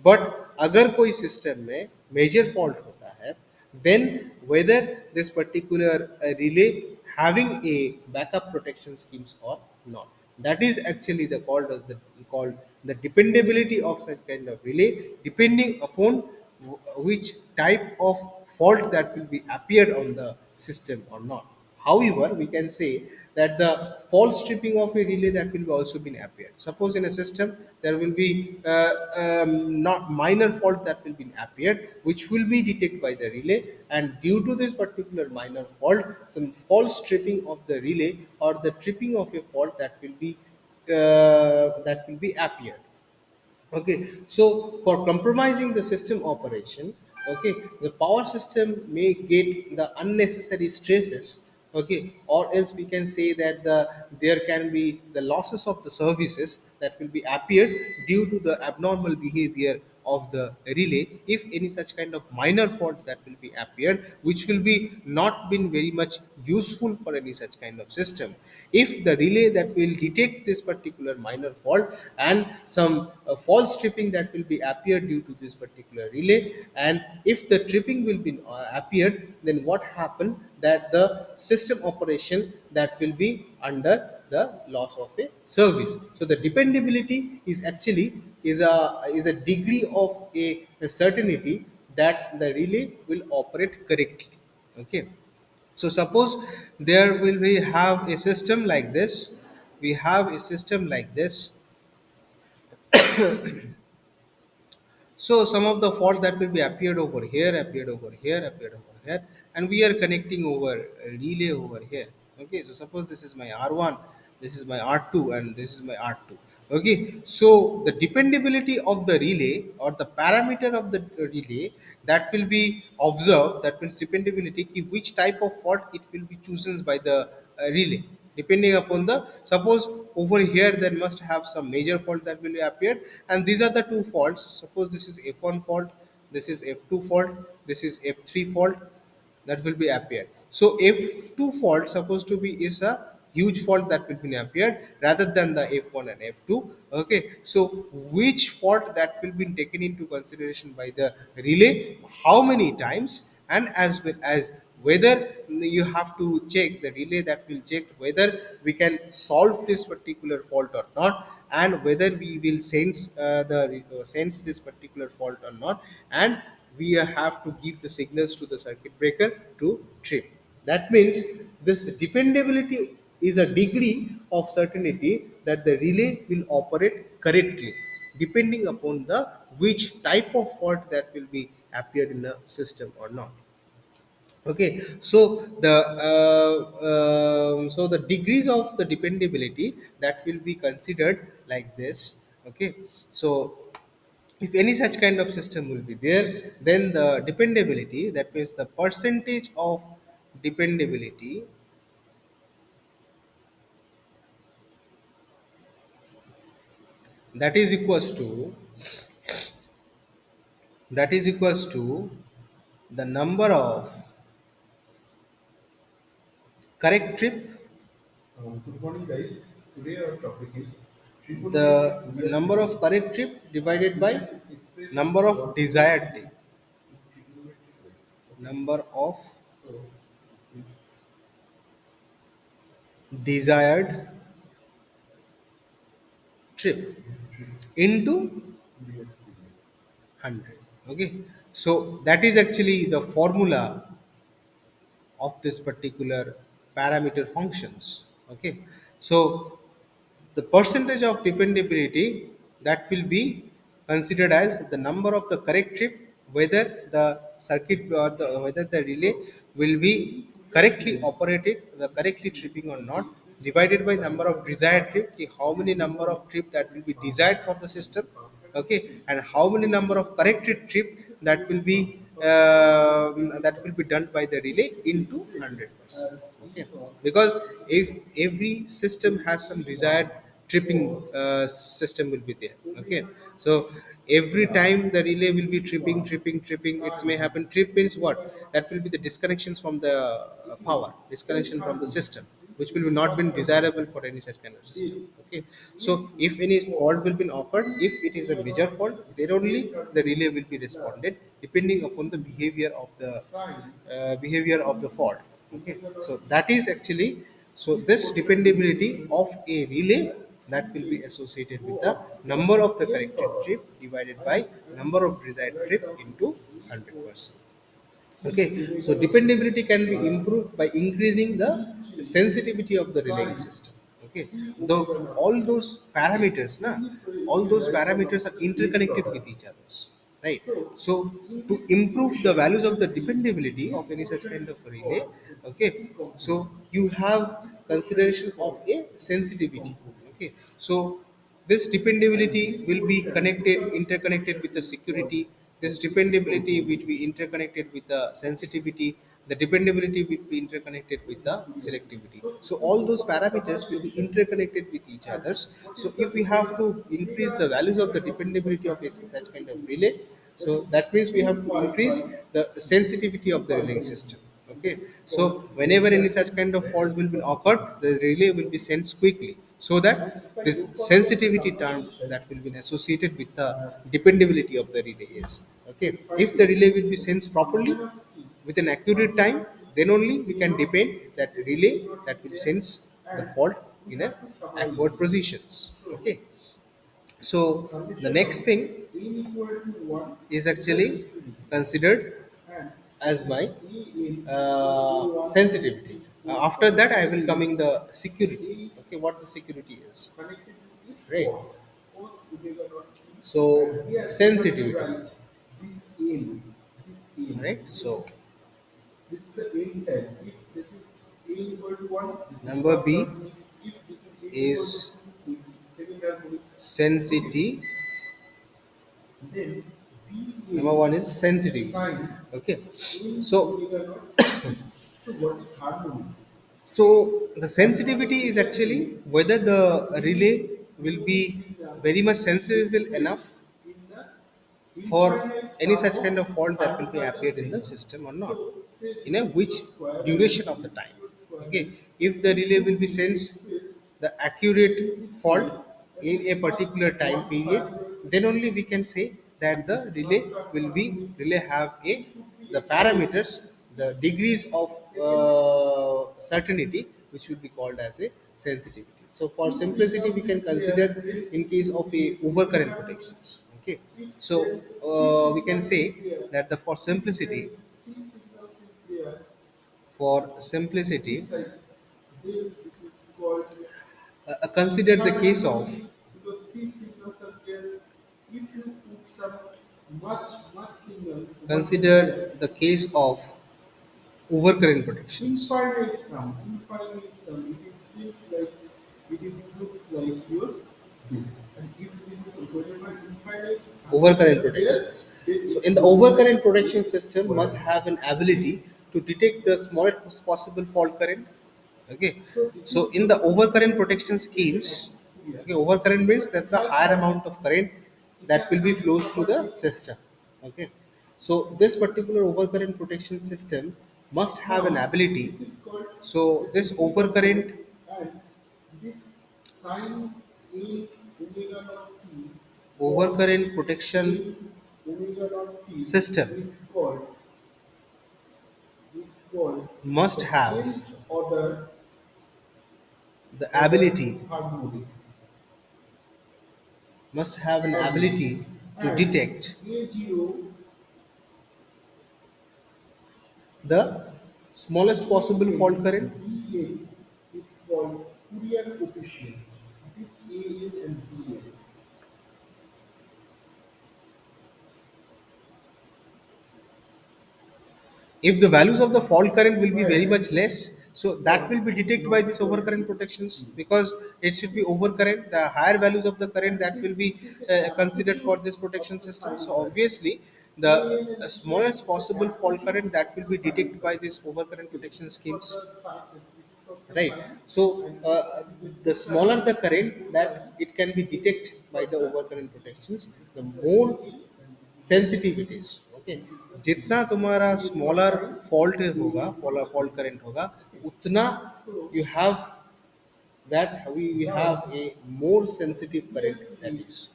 बट अगर कोई सिस्टम में मेजर फॉल्ट होता है, then whether this particular relay having a backup protection schemes or not, that is actually the called the dependability of such kind of relay, depending upon which type of fault that will be appeared on the system or not. However, we can say that the false stripping of a relay that will be also been appeared. Suppose in a system there will be not minor fault that will be appeared, which will be detected by the relay, and due to this particular minor fault, some false stripping of the relay or the tripping of a fault that will be appeared. Okay, so for compromising the system operation, okay, the power system may get the unnecessary stresses, okay, or else we can say that there can be the losses of the services that will be appeared due to the abnormal behavior of the relay if any such kind of minor fault that will be appeared, which will be not been very much useful for any such kind of system. If the relay that will detect this particular minor fault and some false tripping that will be appeared due to this particular relay, and if the tripping will be appeared, then what happened that the system operation that will be under the loss of a service. So the dependability is actually is a degree of a certainty that the relay will operate correctly. Okay, so suppose there will be have a system like this. We have a system like this. So some of the fault that will be appeared over here, appeared over here, appeared over here, and we are connecting over a relay over here. Okay, so suppose this is my R1, this is my R2, and this is my R2. Okay, so the dependability of the relay or the parameter of the relay that will be observed, that means dependability, ki which type of fault it will be chosen by the relay, depending upon the suppose over here there must have some major fault that will appear, and these are the two faults. Suppose this is f1 fault, this is f2 fault, this is f3 fault that will be appeared. So f2 fault supposed to be is a huge fault that will be appeared rather than the F1 and F2. Okay, so which fault that will be taken into consideration by the relay, how many times, and as well as whether you have to check the relay that will check whether we can solve this particular fault or not, and whether we will sense this particular fault or not, and we have to give the signals to the circuit breaker to trip. That means this dependability is a degree of certainty that the relay will operate correctly depending upon the which type of fault that will be appeared in the system or not. Okay, so the degrees of the dependability that will be considered like this. Okay, so if any such kind of system will be there, then the dependability, that means the percentage of dependability, that is equals to the number of correct trip, Good morning, guys. Today our topic is the trigonometric number of ELC. correct trip divided We by can express number of what desired ELC trip, is in trigonometric way. Okay. number of So this desired trip is trip into ELC. 100. Okay, so that is actually the formula of this particular parameter functions. Okay, so the percentage of dependability that will be considered as the number of the correct trip, whether the circuit or whether the relay will be correctly operated, the correctly tripping or not, divided by number of desired trip, ki how many number of trip that will be desired from the system. Okay, and how many number of corrected trip that will be done by the relay into 100%. Okay, because if every system has some desired tripping system will be there. Okay, so every time the relay will be tripping, it may happen. Trip means what? That will be the disconnections from the power, disconnection from the system, which will not be desirable for any such kind of system. Okay, so if any fault will be occurred, if it is a major fault, then only the relay will be responded depending upon the behavior of the fault. Okay, so that is actually, so this dependability of a relay that will be associated with the number of the corrected trip divided by number of desired trip into 100%. Okay, so dependability can be improved by increasing the sensitivity of the relaying system. Okay, though all those parameters are interconnected with each others, right? So to improve the values of the dependability of any such kind of relay, okay, so you have consideration of a sensitivity. Okay, so this dependability will be interconnected with the security. This dependability will be interconnected with the sensitivity. The dependability will be interconnected with the selectivity. So all those parameters will be interconnected with each others. So if we have to increase the values of the dependability of a such kind of relay, so that means we have to increase the sensitivity of the relaying system. Okay, so whenever any such kind of fault will be occurred, the relay will be sensed quickly, so that this sensitivity term that will be associated with the dependability of the relay is. Okay, if the relay will be sensed properly with an accurate time, then only we can depend that relay that will sense the fault in a accurate positions. Okay, so the next thing is actually considered as my sensitivity. After that, I will coming the security. Okay, what the security is, right? So sensitivity, right? So This is the end time. If this is a equal to 1, this is the number first B term. If this is a equal to is 2, this is the second term. Okay. sensitivity. Then Number BA one is sensitivity. sine Okay, in so omega naught. So what is harmonics? so the sensitivity is actually whether the relay will be very much sensitive enough In the for infinite any sum such kind of of fault that will be sinusoidal appeared in the signals. system or not, So say in a this which equal square and duration this of the time. equal Okay, if the relay will be sense the accurate fault in a particular time period, then only we can say that the relay have a the parameters, the degrees of certainty, which would be called as a sensitivity. So for simplicity we can consider in case of a overcurrent protections. Okay, so we can say that the for simplicity consider the case of consider the case of overcurrent protections. Overcurrent protections. So in the overcurrent protection system must have an ability to detect the smallest possible fault current. Okay. So in the overcurrent protection schemes, okay, overcurrent means that the higher amount of current that will be flows through the system. Okay. So this particular overcurrent protection system must have an ability. So this overcurrent protection system must have the ability must have an ability to detect the smallest possible fault current. If the values of the fault current will be very much less, so that will be detected by this overcurrent protections, because it should be overcurrent, the higher values of the current that will be considered for this protection system. So obviously the smallest possible fault current that will be detected by this overcurrent protection schemes, right? So the smaller the current that it can be detected by the overcurrent protections, the more sensitive it is. Okay, जितना तुम्हारा smaller fault होगा, fault current होगा, उतना you have that we have a more sensitive current, that is.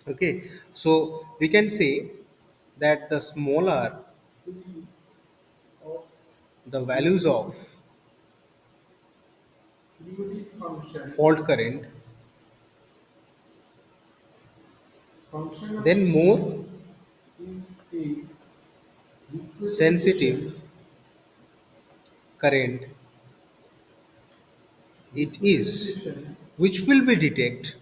Okay, so we can say that the smaller the values of fault current, then more sensitive current it is, which will be detected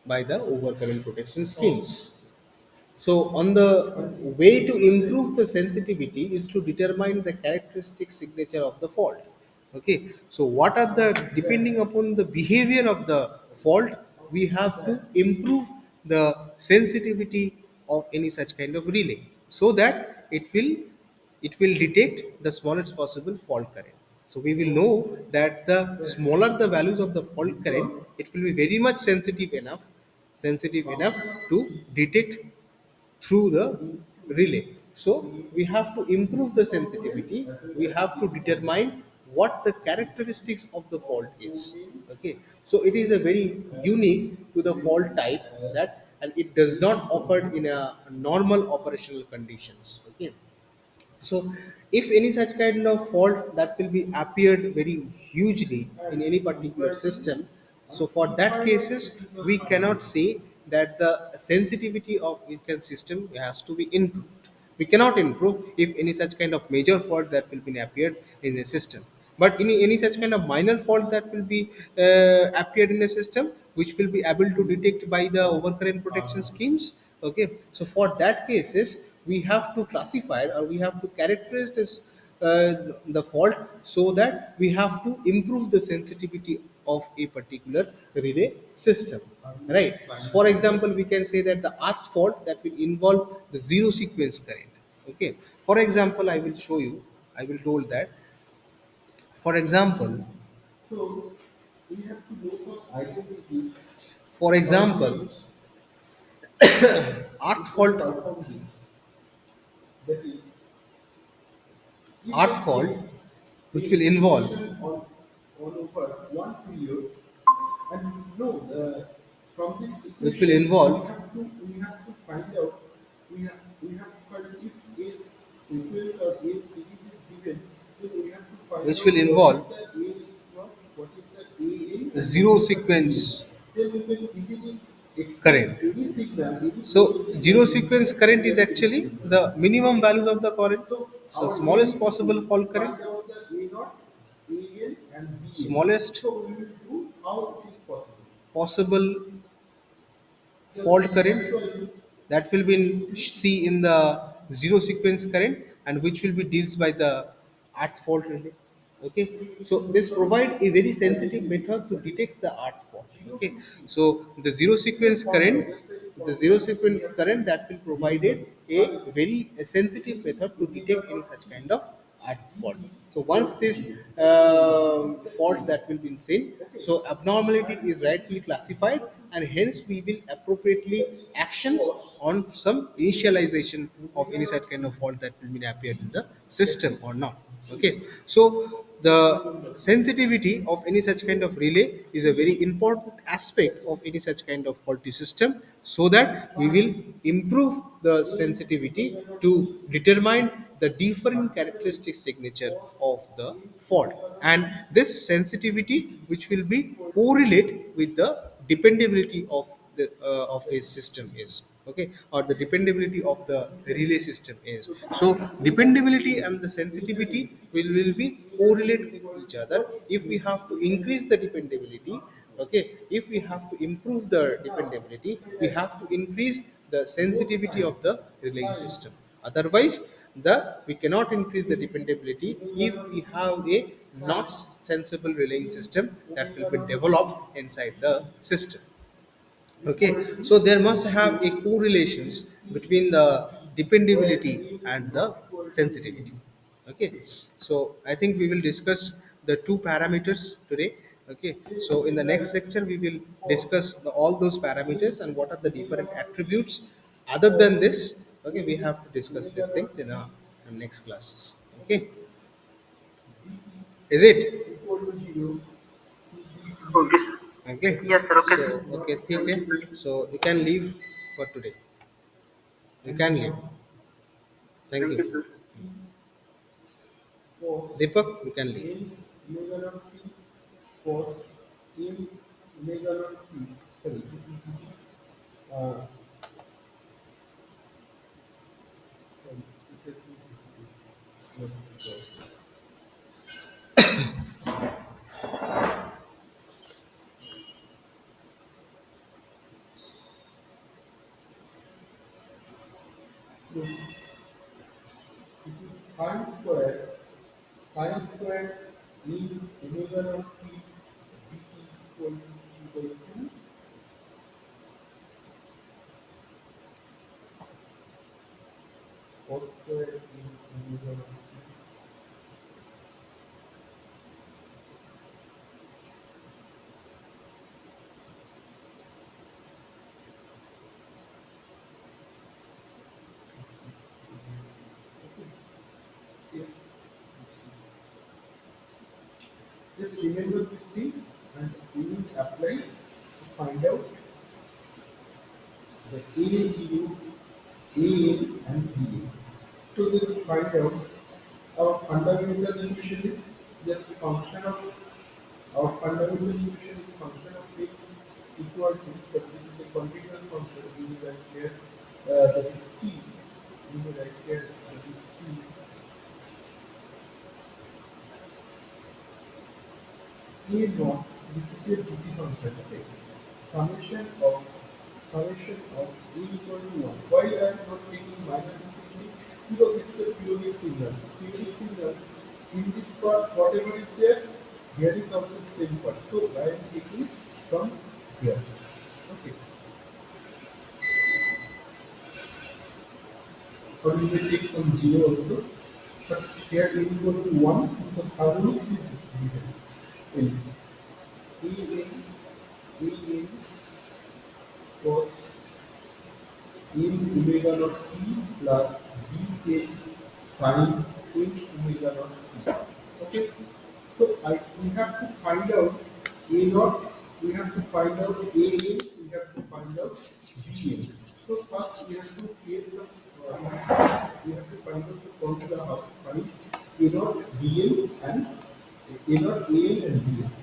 by the overcurrent protection schemes. So, on the way to improve the sensitivity is to determine the characteristic signature of the fault. Okay, so what are the, depending upon the behavior of the fault, we have to improve the sensitivity of any such kind of relay, so that it will detect the smallest possible fault current. So we will know that the smaller the values of the fault current, it will be very much sensitive enough to detect through the relay. So we have to improve the sensitivity. We have to determine what the characteristics of the fault is. Okay, so it is a very unique to the fault type, that, and it does not occur in a normal operational conditions. Okay, so if any such kind of fault that will be appeared very hugely in any particular system, so for that cases we cannot say that the sensitivity of each system has to be improved. We cannot improve if any such kind of major fault that will be appeared in a system. But any such kind of minor fault that will be appeared in a system, which will be able to detect by the overcurrent protection schemes. Okay, so for that cases we have to classify, or we have to characterize this the fault, so that we have to improve the sensitivity of a particular relay system, right? So for example, we can say that the arc fault that will involve the zero sequence current. Okay, for example, I will show you, I will told that, for example, for example, earth fault, earth fault which will involve on over one period. And no, from this which will equation, involve we have to find out, we have to find if a sequence or a series is given, then we have to find which out will involve what is the a in and what zero is the b in. sequence Then we can easily express current. any signal, any So zero zero sequence sequence in current is Fourier series actually signal. the minimum values of the current. So So our aim smallest is possible to fault current, find out the A naught, AN and BN. smallest So we will do how it is possible. possible Just fault current show you. that will be see in the zero sequence current, and which will be deals by the earth fault relay. Okay, so this provide a very sensitive method to detect the earth fault. Okay, so the zero sequence current, the zero sequence current that will provided a very sensitive method to detect any such kind of earth fault. So once this fault that will be seen, so abnormality is rightly classified, and hence we will appropriately actions on some initialization of any such kind of fault that will be appeared in the system or not. Okay, so the sensitivity of any such kind of relay is a very important aspect of any such kind of faulty system, so that we will improve the sensitivity to determine the different characteristic signature of the fault, and this sensitivity which will be correlate with the dependability of the of a system is. Okay, or the dependability of the relay system is. So dependability and the sensitivity will be correlate with each other. If we have to increase the dependability, okay, if we have to improve the dependability, we have to increase the sensitivity of the relaying system. Otherwise, the we cannot increase the dependability if we have a not sensible relaying system that will be developed inside the system. Okay, so there must have a correlations between the dependability and the sensitivity. Okay, so I think we will discuss the two parameters today. Okay, so in the next lecture we will discuss all those parameters and what are the different attributes. Other than this, okay, we have to discuss these things in our next classes. Okay, is it Equal to 0, Okay, sir. okay? Yes, sir. Okay, So sir. okay, ठीक Thank है. you, sir. So you can leave for today. You can leave. Thank Thank you, you. sir. cos Deepak, you can leave. n omega naught t cos n omega naught t. Sorry, this is uh, this is sine square in omega naught t dt equal to t by 2 cos square in omega naught t. If just remember this thing and we will apply to find out the A0, AN and BA. So just find out our fundamental equation is just function of our fundamental equation is function of x equal to, but this is a continuous function, we will write here that is t, we will write here that is t A naught, this is a DC function, okay. Summation of A equal to 1. Why I am not taking minus infinity? Because it's a periodic signal. So periodic signal, in this part, whatever is there, here is also the same part. So I am taking from here. Okay. Or you may take some 0 also. But here A equal to 1 because harmonics is given. A N A N cos in omega naught t plus b k sin in omega naught t. Okay, so we have to find out A naught, we have to find out A in, we have to find out B in. So first we have to create some, we have to find out the formula of find A naught B in and A naught A in and B in.